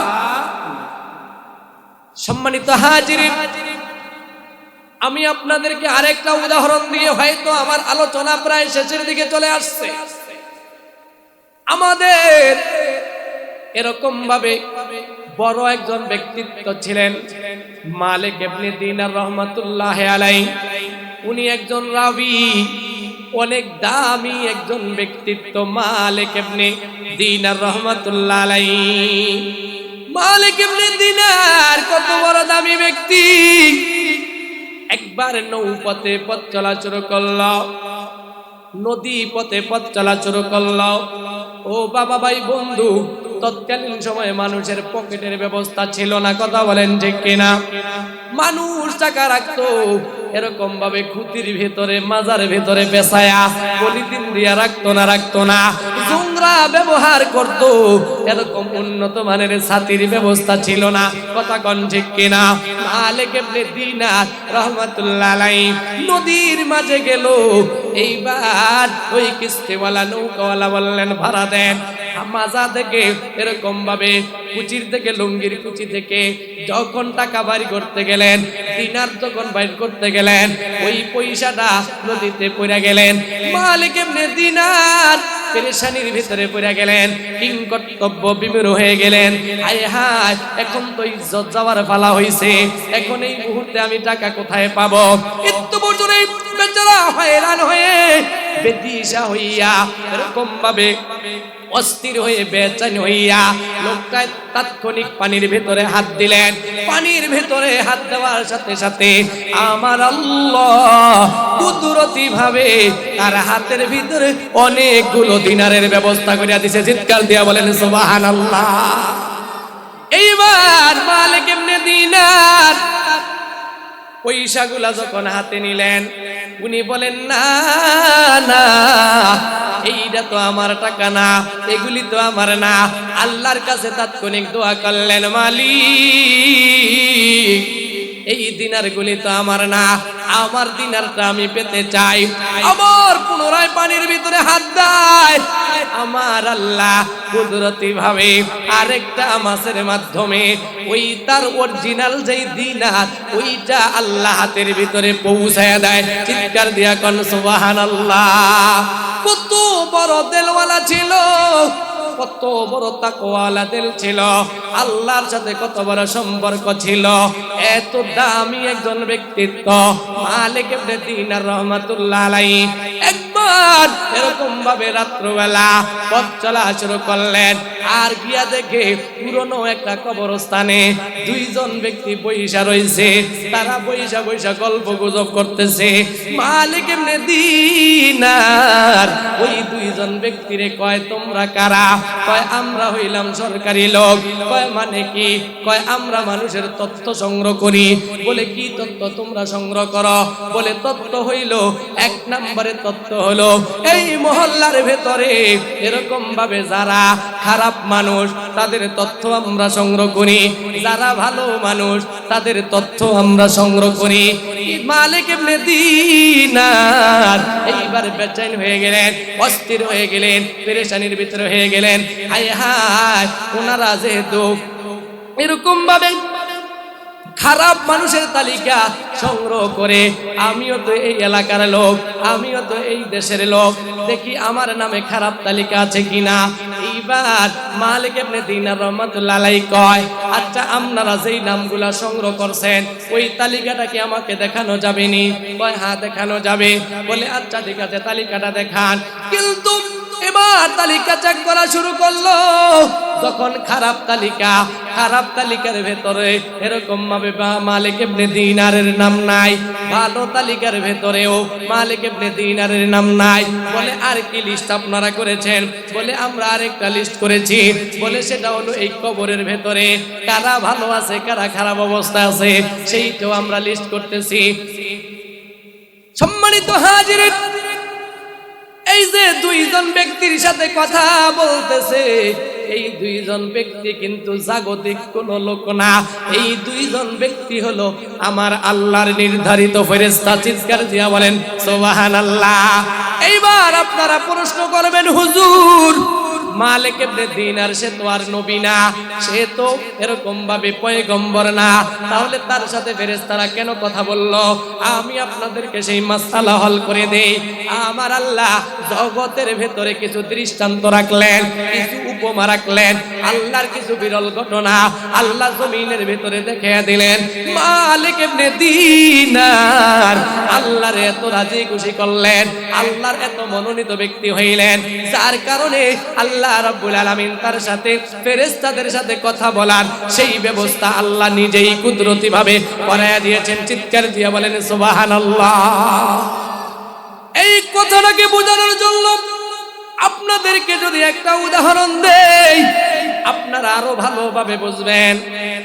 Speaker 1: সম্মানিত হাজিরিন, আমি আপনাদেরকে আরেকটা উদাহরণ দিয়ে হয়তো আমার আলোচনা প্রায় শেষের দিকে চলে আসছে। আমাদের এরকম ভাবে বড় একজন ব্যক্তিত্ব ছিলেন মালিক ইবনে দিনার রাহমাতুল্লাহি আলাইহি। উনি একজন রাবী, অনেক দামি একজন ব্যক্তিত্ব মালিক ইবনে দিনার রাহমাতুল্লাহি আলাইহি। মালিক ইবনে দিনার কত বড় দামি ব্যক্তি। একবার নৌপথে পথ চলা শুরু করল, নদী পথে পথ চলা শুরু করল। ও বাবা ভাই বন্ধু, তৎকালীন সময়ে মানুষের পকেটের ব্যবস্থা ছিল না, কথা বলেন ঠিক কিনা? মানুষ টাকা রাখতো এরকম ভাবে খুঁতির ভেতরে, মাজার ভেতরে পেছায়া পলিথিন দিয়া রাখতো না, রাখতো না। জোংরা ব্যবহার করতো, এরকম উন্নত মানের ছাতির ব্যবস্থা ছিল না, কথা কোন ঠিক কিনা? মালিক ইবনে দিনার রাহমাতুল্লাহি আলাইহি নদীর মাঝে গেল। এইবার ওই কিস্তিওয়ালা নৌকাওয়ালা বললেন, ভাড়া দেন। মাজা থেকে এরকম ভাবে কুচির থেকে, লুঙ্গির কুচি থেকে যখন টাকা বাইর করতে গেলেন, দিনার যখন বাইর করতে গেলেন, ওই পয়সাটা নদীতে পড়ে গেলেন। মালিক ইবনে দিনার পেরেশানির ভিতরে পড়ে গেলেন, কিংকর্তব্য বিমূঢ় হয়ে গেলেন। হায় হায়, এখন তো ইজ্জত যাওয়ার পালা হইছে, এখন এই মুহূর্তে আমি টাকা কোথায় পাবো? একটু বছরে বেচারা হয়রান হয়ে, বেদিশা হইয়া, এরকম ভাবে অস্থির হয়ে, বেচেন হইয়া লোকটা তাৎক্ষণিক পানির ভেতরে হাত দিলেন। পানির ভেতরে হাত দেওয়ার সাথে সাথে আমার আল্লাহ কুদরতি ভাবে তার হাতের ভিতরে অনেকগুলো দিনারের ব্যবস্থা করিয়া দিয়েছে। চিৎকার দিয়া বলেন সুবহানাল্লাহ। এইবার মালিক ইবনে দিনার পয়সাগুলা যখন হাতে নিলেন, উনি বলেন, না না, এইটা তো আমার টাকা না, এগুলি তো আমার না। আল্লাহর কাছে তাৎক্ষণিক দোয়া করলেন, মালিক এই দিনারগুলি তো আমার না, আমার দিনারটা আমি পেতে চাই। আবার পুনরায় পানির ভিতরে হাত দেয়। আমার আল্লাহ কুদরতি ভাবে আরেকটা মাছের মাধ্যমে ওই তার অরিজিনাল যেই দিনার, ওইটা আল্লাহ হাতের ভিতরে পৌঁছায় দেয়। চিৎকার দিয়া কোন সুবহানাল্লাহ। কত বড় দিলওয়ালা ছিল, কত বড় তাকওয়ালা দিল ছিল, আল্লাহর সাথে কত বড় সম্পর্ক ছিল। এত দামি একজন ব্যক্তিত্ব মালিক ইবনে দিনার রাহমাতুল্লাহি আলাইহি। একবার এরকম ভাবে রাত্রবেলা পথ চলা শুরু করলেন, আর গিয়া দেখে পুরনো একটা কবরস্থানে দুইজন ব্যক্তি বইসা রয়েছে। তারা বইসা বইসা গল্প গুজব করতেছে। মালিক ইবনে দিনার ওই দুইজন ব্যক্তিরে কয়, তোমরা কারা? কয়, আমরা হইলাম সরকারি লোক। কয়, মানে কি? কয়, আমরা মানুষের তথ্য সংগ্রহ করি। বলে, কি তথ্য তোমরা সংগ্রহ করো? বলে, তথ্য হইল, এক নম্বরে তথ্য হলো এই মহল্লার ভেতরে এরকম ভাবে যারা খারাপ মানুষ তাদের তথ্য আমরা সংগ্রহ করি, যারা ভালো মানুষ তাদের তথ্য আমরা সংগ্রহ করি। মালিক ইবনে দিনার এইবার বেচেন হয়ে গেলেন, অস্থির হয়ে গেলেন, পেরেশানির ভিতরে হয়ে গেলেন। হায় হায়, ওনারা যেহেতু এরকম ভাবে খারাপ মানুষের তালিকা সংগ্রহ করে, আমিও তো এই এলাকার লোক, আমিও তো এই দেশের লোক, দেখি আমার নামে খারাপ তালিকা আছে কিনা। এইবার মালিক ইবনে দিনার রাহমাতুল্লাহি আলাইহি কয়, আচ্ছা আপনারা যেই নামগুলা সংগ্রহ করছেন ওই তালিকাটা কি আমাকে দেখানো যাবে নি? কয়, হ্যাঁ দেখানো যাবে। বলে, আচ্ছা ঠিক আছে, তালিকাটা দেখান। কিন্তু এবার তালিকা চেক করা শুরু করলো। যখন খারাপ তালিকার ভেতরে এরকম ভাবে মালিক ইবনে দিনারের নাম নাই, ভালো তালিকার ভেতরেও মালিক ইবনে দিনারের নাম নাই। বলে আর কি লিস্ট আপনারা করেছেন? বলে আমরা আরেকটা লিস্ট করেছি। বলে সেটা হলো এই কবরের ভেতরে কারা ভালো আছে কারা খারাপ অবস্থা আছে সেইটাও আমরা লিস্ট করতেছি। সম্মানিত হাজিরিন, এই যে দুইজন ব্যক্তির সাথে কথা বলতেছে, এই দুইজন ব্যক্তি কিন্তু জাগতিক কোন লোক না। এই দুইজন ব্যক্তি হলো আমার আল্লাহর নির্ধারিত ফেরেশতা। চিৎকার দিয়া বলেন সুবহানাল্লাহ। এইবার আপনারা প্রশ্ন করবেন, হুজুর মালিক ইবনে দিনার সে তো আর নবী না, সে তো এরকম ভাবে পয়গম্বর না, তাহলে তার সাথে ফেরেশতারা কেন কথা বলল? আমি আপনাদেরকে সেই মাসআলা হল করে দেই। আমার আল্লাহ জগতের ভেতরে কিছু দৃষ্টান্ত রাখলেন, কিছু উপমা রাখলেন, আল্লাহর কিছু বিরল ঘটনা আল্লাহ জমিনের ভেতরে দেখিয়ে দিলেন। মালিক ইবনে দিনার আল্লাহর এত রাজি খুশি করলেন, আল্লাহর এত মনোনীত ব্যক্তি হইলেন, যার কারণে আল্লাহ রাব্বুল আলামিন তার সাথে ফেরেশতাদের সাথে কথা বলার সেই ব্যবস্থা আল্লাহ নিজেই কুদরতি ভাবে করায়া দিয়েছেন। চিৎকার দিয়ে বলেন সুবহানাল্লাহ। এই কথাটাকে বোঝানোর জন্য আপনাদেরকে যদি একটা উদাহরণ দেই, আপনারা আরো ভালোভাবে বুঝবেন।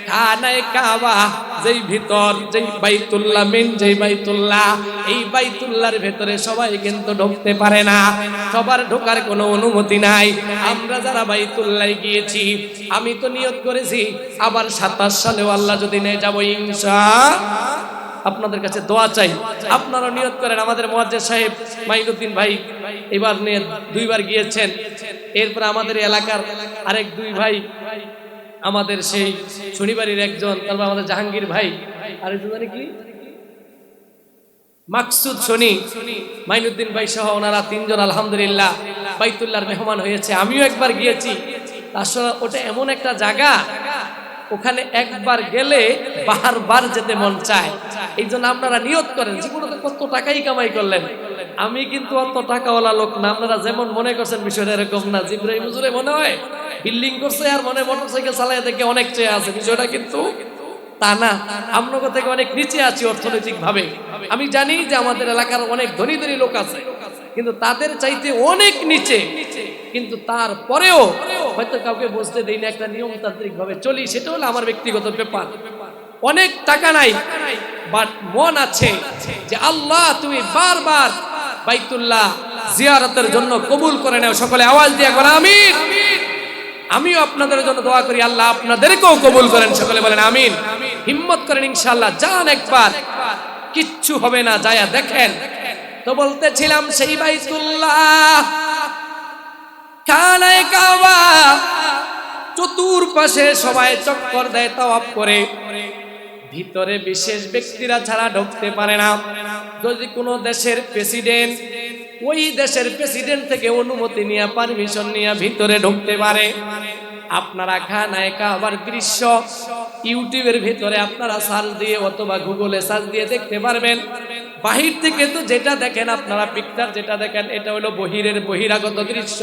Speaker 1: খানায়ে কাবা যেই ভিতর, যেই বাইতুল্লাহ, মেন যেই বাইতুল্লাহ, এই বাইতুল্লাহর ভেতরে সবাই কিন্তু ঢুকতে পারে না, সবার ঢোকার কোনো অনুমতি নাই। আমরা যারা বাইতুল্লাহ গিয়েছি, আমি তো নিয়ত করেছি আবার 27 সালেও আল্লাহ যদি নিয়ে যাবো ইনশাআল্লাহ। আপনাদের কাছে দোয়া চাই, আপনারা নিয়ত করেন। আমাদের মুয়াজ্জিজ সাহেব মাইনুদ্দিন ভাই এবার নিয়ে 2 বার গিয়েছেন। এরপর আমাদের এলাকার আরেক 2 ভাই, আমাদের সেই শনিবারের একজন, তারপর আমাদের জাহাঙ্গীর ভাই, আরেকজন জানি কি মাকসুদ শনি, মাইনুদ্দিন ভাই সহ ওনারা 3 জন আলহামদুলিল্লাহ বাইতুল্লাহর মেহমান হয়েছে। আমিও একবার গিয়েছি। আসলে ওটা এমন একটা জায়গা, ওখানে একবার গেলে বারবার যেতে মন চায়। এই জন্য আপনারা নিয়ত করেন, জীবনে কত টাকাই কামাই করলেন। আমি কিন্তু অত টাকাওয়ালা লোক না, আপনারা যেমন মনে করছেন বিষয়টা এরকম না। জিব্রাইল হুজুরে মনে হয় বিল্ডিং করছে আর মনে মোটরসাইকেল চালায় দেখে অনেক চেয়ে আছে, বিষয়টা কিন্তু তা না। আপনাদের থেকে অনেক নিচে আছি অর্থনৈতিক ভাবে। আমি জানি যে আমাদের এলাকার অনেক ধনী ধনী লোক আছে, কিন্তু তাদের চাইতে অনেক নিচে। কিন্তু তারপরেও হয়তো কাউকে বুঝতে দেই না, একটা নিয়মতান্ত্রিক ভাবে চলি, সেটা হলো আমার ব্যক্তিগত ব্যাপার। অনেক টাকা নাই, বাট মন আছে যে আল্লাহ তুমি বারবার বাইতুল্লাহ জিয়ারতের জন্য কবুল করে নাও। সকলে আওয়াজ দিয়ে বলেন আমিন। আমিও আপনাদের জন্য দোয়া করি, আল্লাহ আপনাদেরকেও কবুল করেন। সকলে বলেন আমিন। হিম্মত করেন, ইনশাআল্লাহ যান একবার, কিচ্ছু হবে না, যায়া দেখেন। তো বলতেছিলাম সেই বাইতুল্লাহ, খানায়ে কাবা, চতুর্পাশে সবাই চক্কর দেয়, তাওয়াফ করে। ভিতরে বিশেষ ব্যক্তিরা ছাড়া ঢুকতে পারে না। যদি কোনো দেশের প্রেসিডেন্ট, ওই দেশের প্রেসিডেন্ট থেকে অনুমতি নিয়ে, পারমিশন নিয়ে ভিতরে ঢুকতে পারে। আপনারা খানায়ে কাবার দৃশ্য ইউটিউবের ভিতরে আপনারা সার্চ দিয়ে অথবা গুগলে সার্চ দিয়ে দেখতে পারবেন। বাহির থেকে তো যেটা দেখেন আপনারা, পিকচার যেটা দেখেন, এটা হলো বহিরাগত দৃশ্য,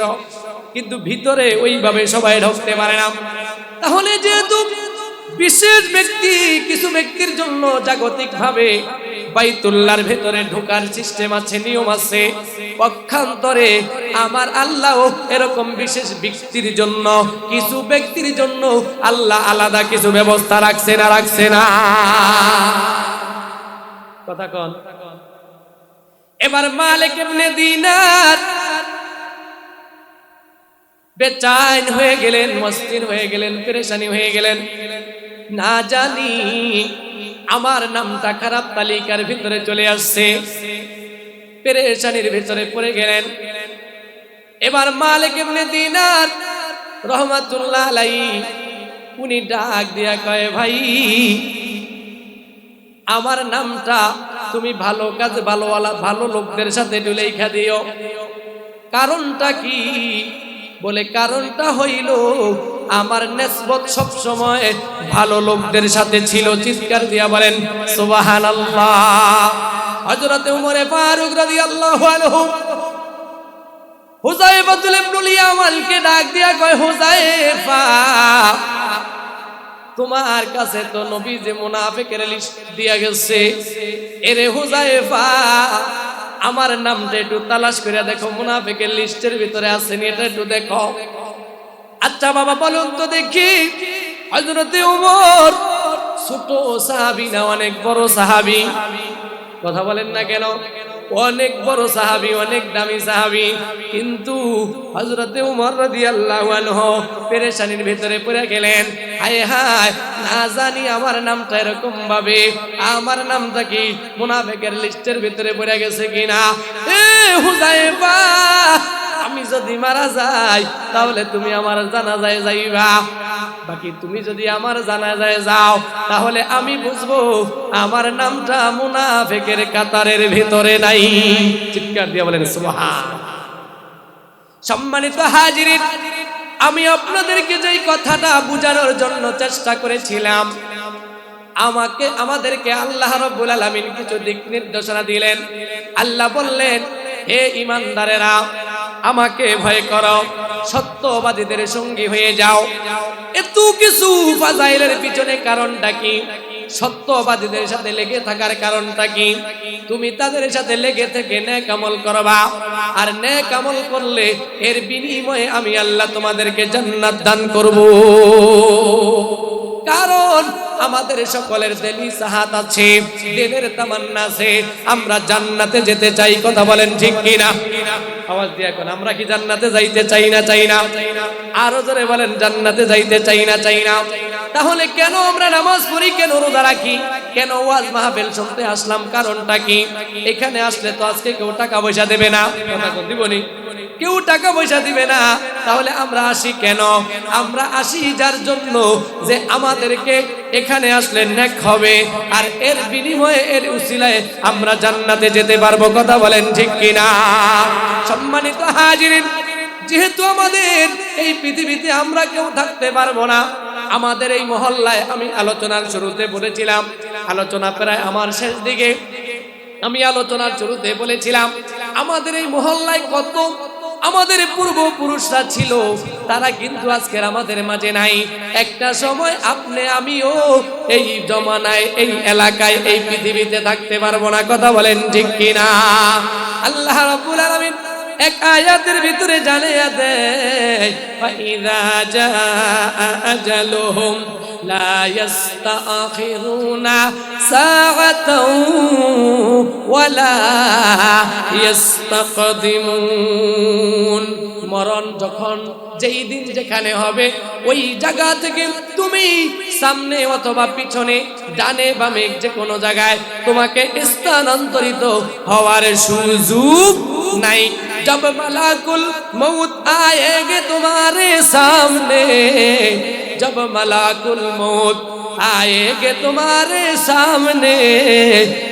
Speaker 1: কিন্তু ভিতরে ওইভাবে সবাই ঢুকতে পারে না। তাহলে যেহেতু বিশেষ ব্যক্তি, কিছু ব্যক্তির জন্য জাগতিক ভাবে বাইতুল্লাহর ভেতরে ঢোকার সিস্টেম আছে, নিয়ম আছে, পক্ষান্তরে আমার আল্লাহ এরকম বিশেষ ব্যক্তির জন্য, কিছু ব্যক্তির জন্য আল্লাহ আলাদা কিছু ব্যবস্থা রাখছে না, রাখছে না? কথা কোন? এবার মালিক ইবনে দিনার বেচাইন হয়ে গেলেন, মসজিদ হয়ে গেলেন, পেরেশানি হয়ে গেলেন। না জানি আমার নামটা খারাপ তালিকার ভিতরে চলে আসছে, পেরেশানির ভিতরে পড়ে গেলেন। এবার মালিক ইবনে দিনার রহমাতুল্লাহ আলাইহি উনি ডাক দিয়া কয়, ভাই আমার নামটা তুমি ভালো কাজ, ভালো লোকদের সাথে লেখা দিও। কারণটা কি? বলে কারণটা হইল আমার নিসবত সব সময় ভালো লোকদের সাথে ছিল। চিৎকার দিয়া বলেন সুবহানাল্লাহ। হযরত উমর ফারুক রাদিয়াল্লাহু আনহু হুযায়ফাতুল ইবনুল ইয়ামানকে ডাক দিয়া কয়, হুযায়ফা, তোমার কাছে তো নবী যে মুনাফিকের লিস্ট দিয়া গেছে, এরে হুযায়ফা আমার নামটা একটু তালাশ করে দেখো, মুনাফিকের লিস্টের ভিতরে আছে নি এটা একটু দেখো। আচ্ছা বাবা বলুন তো দেখি, হযরত ওমর ছোট সাহাবী না অনেক বড় সাহাবী? কথা বলেন না কেন? অনেক বড় সাহাবী, অনেক দামি সাহাবী, কিন্তু হযরত ওমর রাদিয়াল্লাহু আনহু পেরেশানির ভিতরে পড়ে গেলেন। হায় হায়, না জানি আমার নামটা এরকম ভাবে, আমার নামটা কি মুনাফিকের লিস্টের ভিতরে পড়ে গেছে কিনা। এ হুযায়ফা, আমি যদি মারা যাই তাহলে তুমি আমার জানাজায় যাইবা, বাকি তুমি যদি আমার জানাজায় যাও তাহলে আমি বুঝবো আমার নামটা মুনাফিকের কাতারের ভিতরে নাই। চিৎকার দিয়ে বলেন সুবহান। সম্মানিত হাজিরিন, আমি আপনাদেরকে যেই কথাটা বুঝানোর জন্য চেষ্টা করেছিলাম, আমাদেরকে আল্লাহ রাব্বুল আলামিন কিছু দিক নির্দেশনা দিলেন। আল্লাহ বললেন, হে ঈমানদারেরা, আমাকে ভয় করো, সত্যবাদীদের সঙ্গী হয়ে যাও। এত কিছু ফাজাইলের পিছনে কারণটা কি? সত্যবাদীদের সাথে লেগে থাকার কারণটা কি? তুমি তাদের সাথে লেগে থেকে নেক আমল করবা, আর নেক আমল করলে এর বিনিময়ে আমি আল্লাহ তোমাদেরকে জান্নাত দান করব। কারণ আমাদের সকলের দিলি সাহাত আছে, দিলের তামান্না আছে, আমরা জান্নাতে যেতে চাই। কথা বলেন ঠিক কিনা? আওয়াজ দিয়ে এখন, আমরা কি জান্নাতে যাইতে চাই না? চাই না? আরো জোরে বলেন, জান্নাতে যাইতে চাই না? চাই না? তাহলে কেন আমরা নামাজ পড়ি, কেন রোজা রাখি, কেন ওয়াজ মাহফিল শুনতে আসলাম? কারণটা কি? এখানে আসলে তো আজকে কেউ টাকা পয়সা দেবে না, কথা কোন দিবনি, কেউ টাকা পয়সা দিবে না, তাহলে আমরা আসি কেন? আমরা আসি যার জন্য যে আমাদেরকে এখানে আসলে নেক হবে, আর এর বিনিময়ে এর উসিলায় আমরা জান্নাতে যেতে পারবো। কথা বলেন ঠিক কিনা? সম্মানিত হাজিরিন, যেহেতু আমাদের এই পৃথিবীতে আমরা কেউ থাকতে পারবো না, আমাদের এই মহল্লায়, আমি আলোচনার শুরুতে বলেছিলাম, আলোচনা প্রায় আমার শেষ দিকে, আমি আলোচনার শুরুতে বলেছিলাম আমাদের এই মহল্লায় কত আমাদের পূর্বপুরুষরা ছিল, তারা কিন্তু আজকের আমাদের মাঝে নাই। একটা সময় আপনি আমিও এই জমানায়, এই এলাকায়, এই পৃথিবীতে থাকতে পারবো না। কথা বলেন ঠিক কিনা? আল্লাহ রাব্বুল আলামিন এক আয়াতের ভিতরে জানিয়ে দেয়, ফাইযা জাআ আজালুহুম লা ইস্তাখিরুনা সাআতাও ওয়ালা ইস্তাকদিমুন। মরণ যখন, যেই দিন যেখানে হবে, ওই জায়গা থেকে তুমি সামনে অথবা পিছনে, ডানে বামে, যে কোনো জায়গায় তোমাকে স্থানান্তরিত হওয়ার সুযোগ নাই। जब मलाकुल मौत आएगे तुम्हारे सामने, जब मलाकुल मौत आएगे तुम्हारे सामने,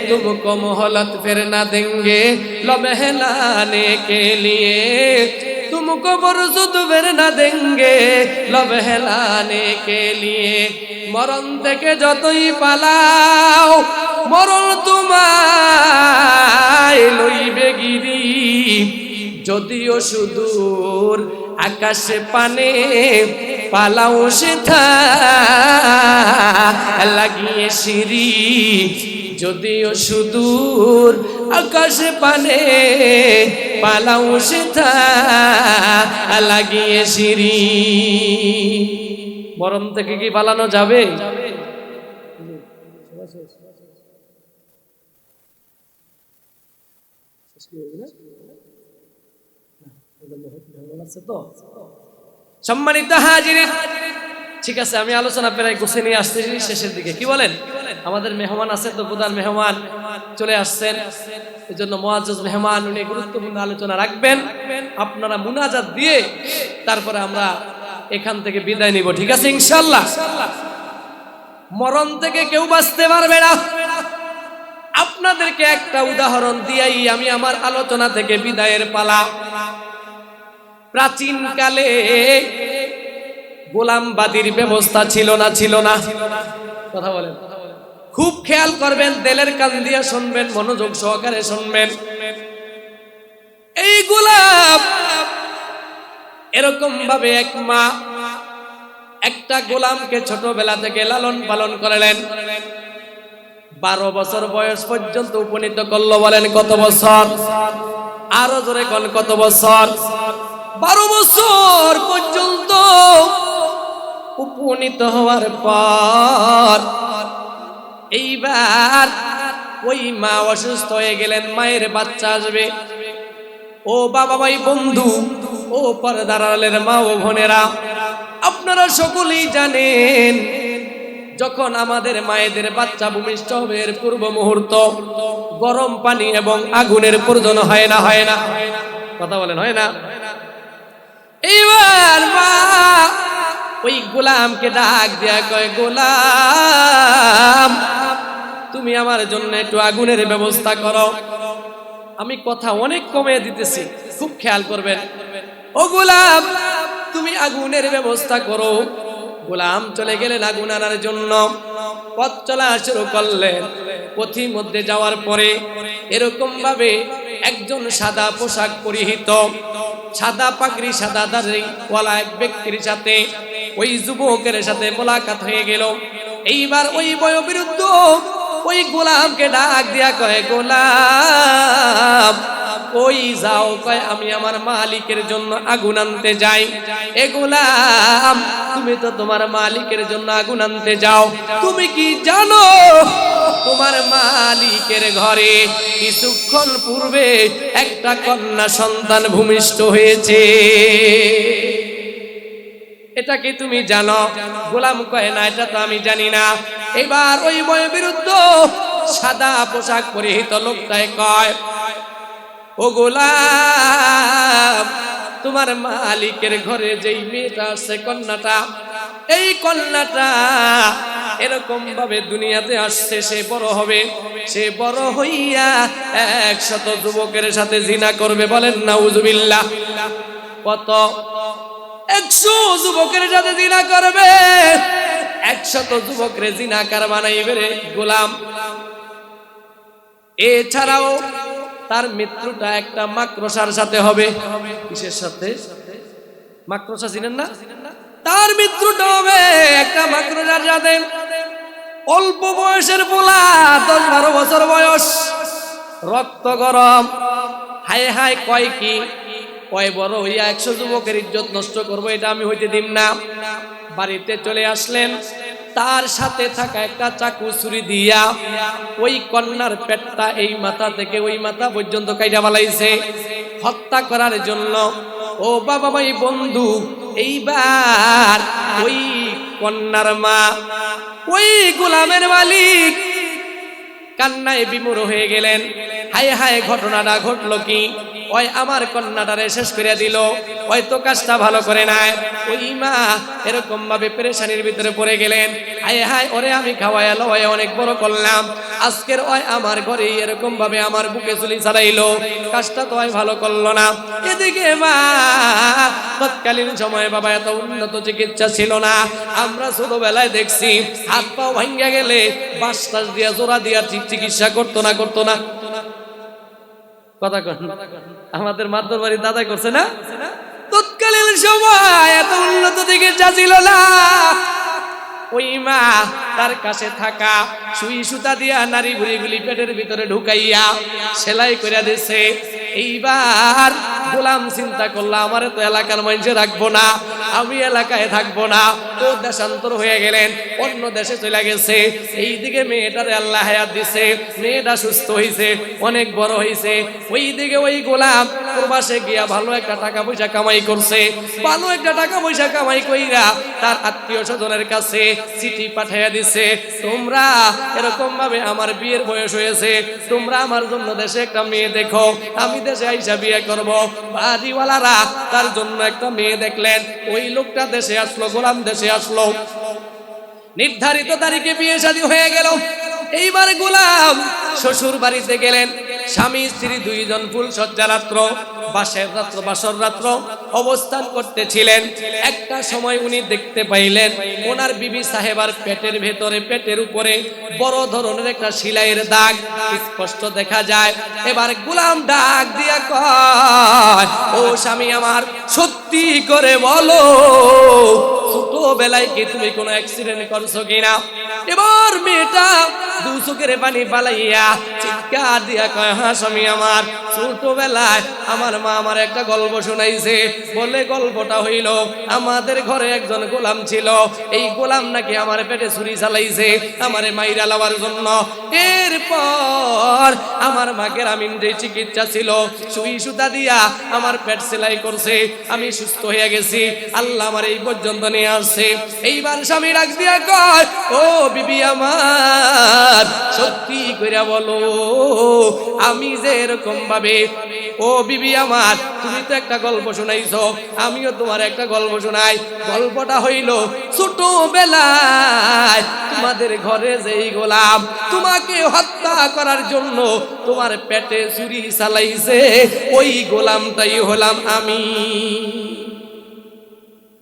Speaker 1: तुमको मोहलत फिर न देंगे लबहलाने के लिए, तुमको फुर्सत फिर न देंगे लबहलाने के लिए। मरण থেকে যতই পালাও, মরণ তোমায় লইবে গিরি, যদিও সুদূর আকাশে পানে পালাও সেথা লাগিয়ে সিঁড়ি, যদিও সুদূর আকাশে পানে পালাও সেথা লাগিয়ে সিঁড়ি। মরণ থেকে কি পালানো যাবে? সম্মানিত হাজিরিন, ঠিক আছে, আমি আলোচনা প্রায় গুছিয়ে নিয়ে আসতেছি শেষের দিকে। কি বলেন? আমাদের মেহমান আছে তো, প্রধান মেহমান চলে আসছেন, এই জন্য মুআজ্জাজ মেহমান, উনি গুরুত্বপূর্ণ আলোচনা রাখবেন। আপনারা মুনাজাত দিয়ে তারপরে আমরা এখান থেকে বিদায় নিব, ঠিক আছে ইনশাআল্লাহ। মরণ থেকে কেউ বাঁচতে পারবে না। আপনাদেরকে একটা উদাহরণ দিয়েই আমি আমার আলোচনা থেকে বিদায়ের পালা। প্রাচীন কালে গোলামবাদীর ব্যবস্থা ছিল না? ছিল না? কথা বলেন, খুব খেয়াল করবেন, দিলের কান দিয়ে শুনবেন, মনোযোগ সহকারে শুনবেন। এই গোলাম এরকম ভাবে এক মা একটা গোলামকে ছোটবেলা থেকে লালন পালন করলেন, 12 বছর বয়স পর্যন্ত উপনীত করলো। বলেন কত বছর? আরো জোরে কোন কত বছর? 12 বছর পর্যন্ত উপনীত হওয়ার পর এইবার ওই মা অসুস্থ হয়ে গেলেন। মায়ের বাচ্চা আসবে। ও বাবা ভাই বন্ধু, ও পর্দার আড়ালের মা ও বোনেরা, আপনারা সকলেই জানেন যখন আমাদের মায়েদের বাচ্চা ভূমিষ্ঠ হবে এর পূর্ব মুহূর্ত গরম পানি এবং আগুনের প্রয়োজন হয় না? হয় না? কথা বলেন হয় না? এইবার মা ওই গোলামকে ডাক দেয়া কয়, গোলাম তুমি আমার জন্য একটু আগুনের ব্যবস্থা করো। আমি কথা অনেক কমে দিতেছি, খুব খেয়াল করবেন। ও গোলাম তুমি আগুনের ব্যবস্থা করো। গোলাম চলে গেলেন আগুন আনার জন্য। পথ চলা শুরু করলেন। পথির মধ্যে যাওয়ার পরে এরকম ভাবে একজন সাদা পোশাক পরিহিত, সাদা পাগড়ি, সাদা দাড়ি ওয়ালা এক ব্যক্তির সাথে ওই যুবকের সাথে মোলাকাত হয়ে গেল। এইবার ওই বয়োবৃদ্ধ ওই গোলামকে ডাক দিয়া কয়, গোলাম কই যাও? কয় আমি আমার মালিকের জন্য আগুন আনতে যাই। এ গোলাম তুমি তো তোমার মালিকের জন্য আগুন আনতে যাও, তুমি কি জানো তোমার মালিকের ঘরে কিছুক্ষণ পূর্বে একটা কন্যা সন্তান ভূমিষ্ঠ হয়েছে? এটা কি তুমি জানো? গোলাম কয় না, এটা তো আমি জানি না। এবার ওই বয়োবৃদ্ধ সাদা পোশাক পরিহিত লোকটাই কয়, ও গোলাম তোমার মালিকের ঘরে যেই মেয়েটা আসছে, কন্যাটা, এই কন্যাটা এরকম ভাবে দুনিয়াতে আসছে, সে বড় হবে, সে বড় হইয়া 100 যুবকের সাথে জিনা করবে। বলেন নাউজুবিল্লাহ। কত? 100 যুবকের সাথে জিনা করবে। 100 যুবকের জিনাকার বানাইবে রে গোলাম। এছাড়াও তার মৃত্যুটা একটা মাকড়সার সাথে হবে। কিসের সাথে? মাকড়সা চিনেন না? তার মৃত্যুটা হবে একটা মাকড়সার সাথে। অল্প বয়সের পোলা, 10-12 বছর বয়স, রক্ত গরম। হায় হায় কয় কি? কয় বড় হইয়া 100 যুবকের ইজ্জত নষ্ট করবো, এটা আমি হইতে দিম না। বাড়িতে চলে আসলেন। তার সাথে থাকা একটা চাকু ছুরি দিয়া ওই কন্যার পেটটা এই মাথা থেকে ওই মাথা পর্যন্ত কাইটা বালাইছে হত্যা করার জন্য। ও বাবা ভাই বন্ধু, এইবার ওই কন্যার মা, ওই গোলামের মালিক কান্নায় বিমূঢ় হয়ে গেলেন। হায় হায় ঘটনাটা ঘটলো কি? ওই আমার কন্যাটারে শেষ করে দিল, ওই তো কাজটা ভালো করে নাই। ওই মা এরকম ভাবে পেরেশানির ভিতরে পড়ে গেলেন। হায় হায় ওরে আমি খাওয়াই লওয়াই অনেক বড় করলাম, আজকের ওই আমার ঘরে এরকম ভাবে আমার বুকে চুলি ছাড়াইলো, কাজটা তো ওই ভালো করলো না। এদিকে মা তৎকালীন সময়ে বাবা এত উন্নত চিকিৎসা ছিল না। আমরা ছোটবেলায় দেখছি হাত পাও ভাঙ্গা গেলে বাঁশ টাস দিয়া জোড়া দিয়া চিকিৎসা করতো না? করতো না? কথা কন। আমাদের মাতৃ বাড়ির দাদাই করছে না? তৎকালীন সময় এত উন্নত চিকিৎসা ছিল না। ওই মা তার কাছে থাকা সুই সুতা দিয়া নারী ভুড়িগুলি পেটের ভিতরে ঢুকাইয়া সেলাই করে দিছে। এইবার গোলাম চিন্তা করলাম, আমারে তো এলাকার মানুষে রাখবো না, আমি এলাকায় থাকবো না। তো দেশান্তর হয়ে গেলেন, অন্য দেশে চলে গেছে। এইদিকে মেয়েটারে আল্লাহ হায়াত দিছে, মেয়েটা সুস্থ হয়েছে, অনেক বড় হয়েছে। ওইদিকে ওই গোলাম প্রবাসে গিয়া ভালো একটা টাকা পয়সা কামাই করছে। ভালো একটা টাকা পয়সা কামাই কইরা তার আত্মীয় স্বজনের কাছে চিঠি পাঠাইয়া দিছে, তোমরা এরকম ভাবে আমার বিয়ের বয়স হয়েছে, তোমরা আমার জন্য দেশে একটা মেয়ে দেখো, আমি দেশে আইসা বিয়ে করবো। বাড়িওয়ালারা তার জন্য একটা মেয়ে দেখলেন। ওই লোকটা দেশে আসলো, গোলাম দেশে আসলো। নির্ধারিত তারিখে বিয়ে শাদী হয়ে গেল। এইবার গোলাম শ্বশুর বাড়িতে গেলেন। স্বামী স্ত্রী দুইজন ফুল সজ্জা রাত্র বাসর রাত্র অবস্থান করতেছিলেন। একটা সময় উনি দেখতে পাইলেন ওনার বিবি সাহেবার পেটের ভেতরে, পেটের উপরে বড় ধরনের একটা সেলাইয়ের দাগ স্পষ্ট দেখা যায়। এবার গোলাম ডাক দিয়া কয়, ও স্বামী আমার, সত্যি করে বলো ছোটবেলায় কি তুমি কোনো অ্যাক্সিডেন্ট করছো কিনা? এবার মেয়েটা দু চোখের পানি পালাইয়া চিৎকার দিয়া কয়, হ্যাঁ স্বামী আমার, ছোটবেলায় আমার মা আমার একটা গল্প শোনাইছে। বলে গল্পটা হইল, আমাদের ঘরে একজন গোলাম ছিল, এই গোলাম নাকি আমার পেটে ছুরি চালাইছে আমারে মাইরা লাওয়ার জন্য। এরপর আমার মাকে আমিন যে চিকিৎসা ছিল, সুই সুতা দিয়া আমার পেট সেলাই করছে, আমি সুস্থ হয়ে গেছি, আল্লাহ আমার এই পর্যন্ত নিয়ে আসছে। এইবার স্বামী ডাক দিয়া কয়, ও বিবি আমার, সত্যি কইরা বলো আমি যে এরকম ভাবে, ও বিবি আমার, তুমি তো একটা গল্প শোনাইছো, আমিও তোমার একটা গল্প শোনাই। গল্পটা হইল, ছোটবেলায় তোমাদের ঘরে যেই গোলাম তোমাকে হত্যা করার জন্য তোমার পেটে ছুরি চালাইছে, ওই গোলামটাই হলাম আমি।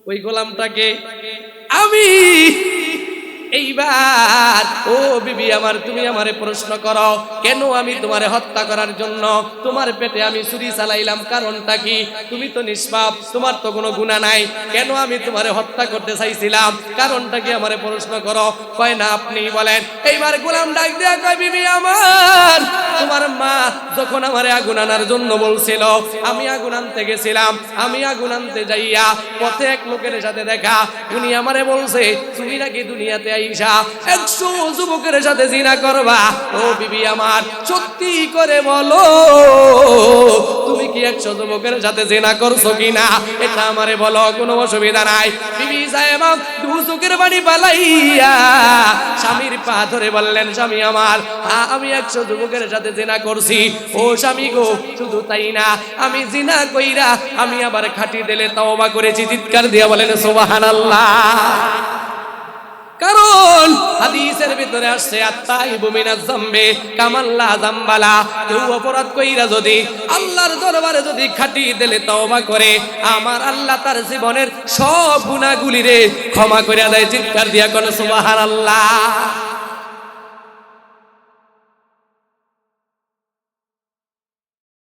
Speaker 1: ওই গোলামটাকে আমি। এইবার ও বিবি আমার, তুমি আমারে প্রশ্ন করো, কেন আমি তোমারে হত্যা করার জন্য তোমার পেটে আমি ছুরি চালাইলাম? কারণটা কি? তুমি তো নিষ্পাপ, তোমার তো কোনো গুনাহ নাই, কেন আমি তোমারে হত্যা করতে চাইছিলাম? কারণটা কি আমারে প্রশ্ন করো। কয় না, আপনি বলেন। এইবার গোলাম ডাক দেয়া কয়, বিবি আমার, তোমার মা যখন আমারে আগুন আনার জন্য বলছিল, আমি আগুন আনতে গেছিলাম, আমি আগুন আনতে যাইয়া পথে এক লোকের সাথে দেখা, উনি আমারে বলছে তুমি নাকি দুনিয়াতে আইসা 100 যুবকের সাথে জিনা করবা। ও বিবি আমার, সত্যি করে বলো তুমি কি 100 যুবকের সাথে জিনা করছো কিনা? এটা আমারে বলো, কোনো অসুবিধা নাই। বিবি সাহেব দু চোখের পানি পালাইয়া স্বামীর পা ধরে বললেন, স্বামী আমার, আমি 100 যুবকের সাথে জিনা করছি। ও স্বামী গো, শুধু তাই না, আমি জিনা কইরা আমি আবার খাঁটি দিলে তওবা করেছি। চিৎকার দিয়া বলেন সুবহানাল্লাহ। কারণ হাদিসের ভিতরে আসছে, আত্তাইবু মিনাজ যামবি কামান লা যামবালা, কেউ অপরাধ কইরা যদি আল্লাহর দরবারে যদি খাঁটি দিলে তওবা করে, আমার আল্লাহ তার জীবনের সব গুনাহগুলিরে ক্ষমা করে দেয়। চিৎকার দিয়া কোন সুবহানাল্লাহ।